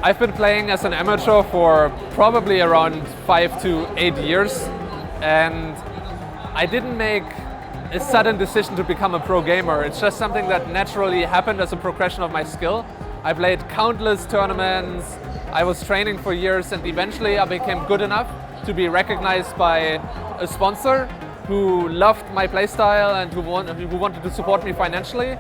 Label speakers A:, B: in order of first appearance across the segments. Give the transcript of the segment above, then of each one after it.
A: I've been playing as an amateur for probably around 5 to 8 years, and I didn't make a sudden decision to become a pro gamer. It's just something that naturally happened as a progression of my skill. I played countless tournaments, I was training for years, and eventually I became good enough to be recognized by a sponsor who loved my playstyle and who wanted to support me financially.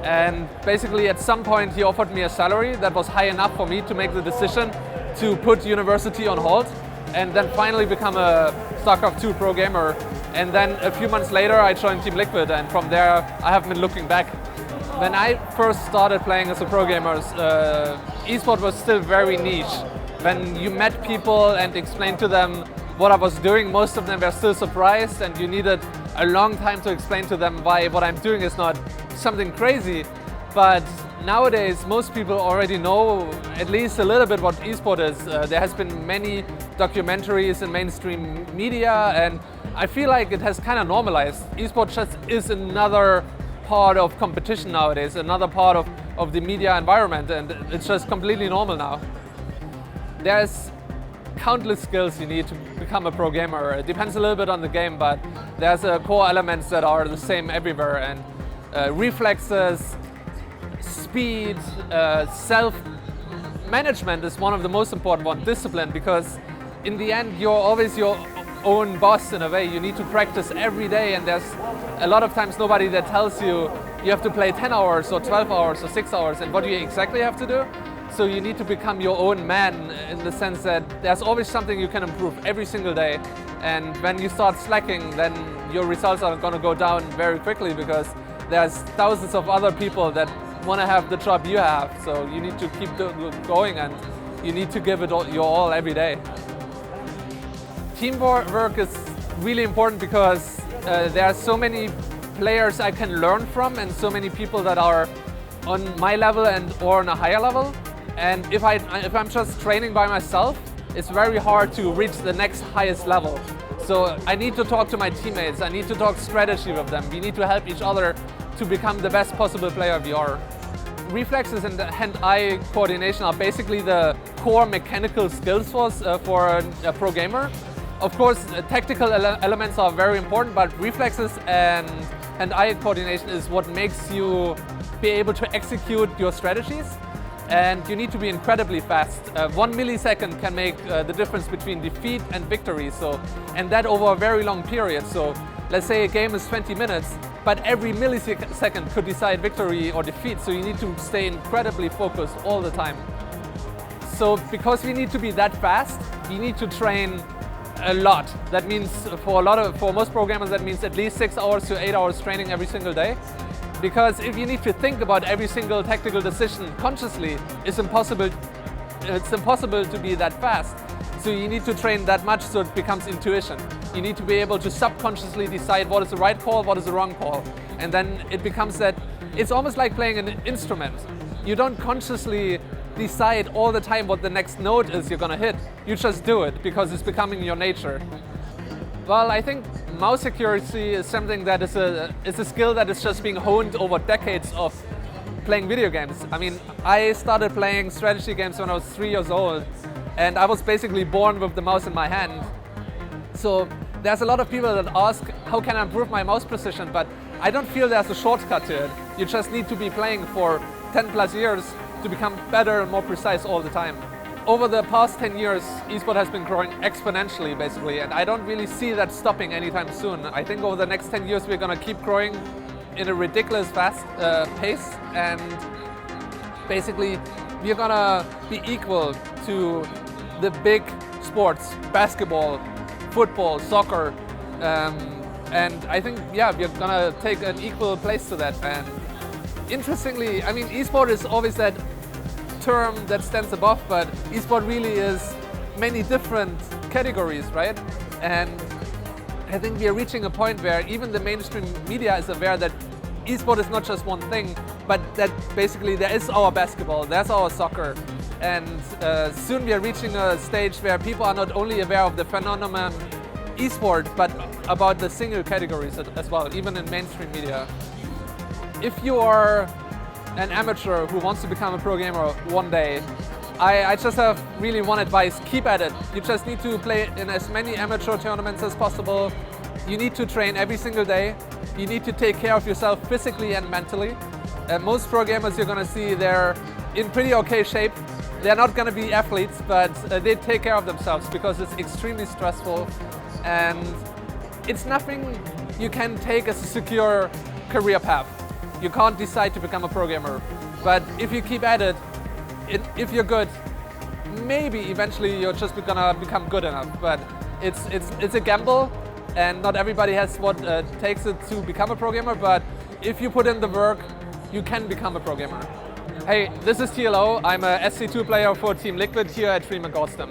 A: And basically at some point he offered me a salary that was high enough for me to make the decision to put university on hold and then finally become a StarCraft 2 pro gamer. And then a few months later I joined Team Liquid, and from there I haven't been looking back. When I first started playing as a pro gamer, esports was still very niche. When you met people and explained to them what I was doing, most of them were still surprised, and you needed a long time to explain to them why what I'm doing is not something crazy. But nowadays most people already know at least a little bit what esport is. There has been many documentaries in mainstream media, and I feel like it has kind of normalized. Esport just is another part of competition nowadays, another part of the media environment, and it's just completely normal now. There's countless skills you need to become a pro gamer. It depends a little bit on the game, but there's core elements that are the same everywhere, and reflexes, speed, self-management is one of the most important ones, discipline, because in the end you're always your own boss in a way. You need to practice every day, and there's a lot of times nobody that tells you you have to play 10 hours or 12 hours or 6 hours and what do you exactly have to do. So you need to become your own man in the sense that there's always something you can improve every single day, and when you start slacking then your results are going to go down very quickly because there's thousands of other people that want to have the job you have. So you need to keep going, and you need to give it your all every day. Teamwork is really important because there are so many players I can learn from and so many people that are on my level or on a higher level. And if I'm just training by myself, it's very hard to reach the next highest level. So I need to talk to my teammates, I need to talk strategy with them, we need to help each other to become the best possible player we are. Reflexes and hand-eye coordination are basically the core mechanical skills for a pro gamer. Of course, tactical elements are very important, but reflexes and hand-eye coordination is what makes you be able to execute your strategies. And you need to be incredibly fast. 1 millisecond can make the difference between defeat and victory. And that over a very long period. So let's say a game is 20 minutes, but every millisecond could decide victory or defeat. So you need to stay incredibly focused all the time. So because we need to be that fast, we need to train a lot. That means for most programmers, that means at least 6 hours to 8 hours training every single day. Because if you need to think about every single tactical decision consciously, it's impossible to be that fast. So you need to train that much so it becomes intuition. You need to be able to subconsciously decide what is the right call, what is the wrong call. And then it becomes that, it's almost like playing an instrument. You don't consciously decide all the time what the next note is you're gonna hit. You just do it because it's becoming your nature. Well, I think mouse accuracy is something that is a skill that is just being honed over decades of playing video games. I mean, I started playing strategy games when I was 3 years old, and I was basically born with the mouse in my hand. So there's a lot of people that ask, how can I improve my mouse precision? But I don't feel there's a shortcut to it. You just need to be playing for 10 plus years to become better and more precise all the time. Over the past 10 years, esports has been growing exponentially, basically, and I don't really see that stopping anytime soon. I think over the next 10 years, we're going to keep growing in a ridiculous fast pace, and basically, we're going to be equal to the big sports, basketball, football, soccer, and I think, yeah, we're going to take an equal place to that. And interestingly, I mean, esports is always that term that stands above, but esport really is many different categories, right? And I think we are reaching a point where even the mainstream media is aware that esport is not just one thing, but that basically there is our basketball, there's our soccer, and soon we are reaching a stage where people are not only aware of the phenomenon esport, but about the single categories as well, even in mainstream media. If you are an amateur who wants to become a pro gamer one day, I just have really one advice: keep at it. You just need to play in as many amateur tournaments as possible. You need to train every single day. You need to take care of yourself physically and mentally. Most pro gamers you're gonna see, they're in pretty okay shape. They're not gonna be athletes, but they take care of themselves because it's extremely stressful, and it's nothing you can take as a secure career path. You can't decide to become a pro gamer, but if you keep at it, if you're good, maybe eventually you're just gonna become good enough. But it's a gamble, and not everybody has what takes it to become a pro gamer. But if you put in the work, you can become a pro gamer. Hey, this is TLO. I'm a SC2 player for Team Liquid here at Dream and Godstam.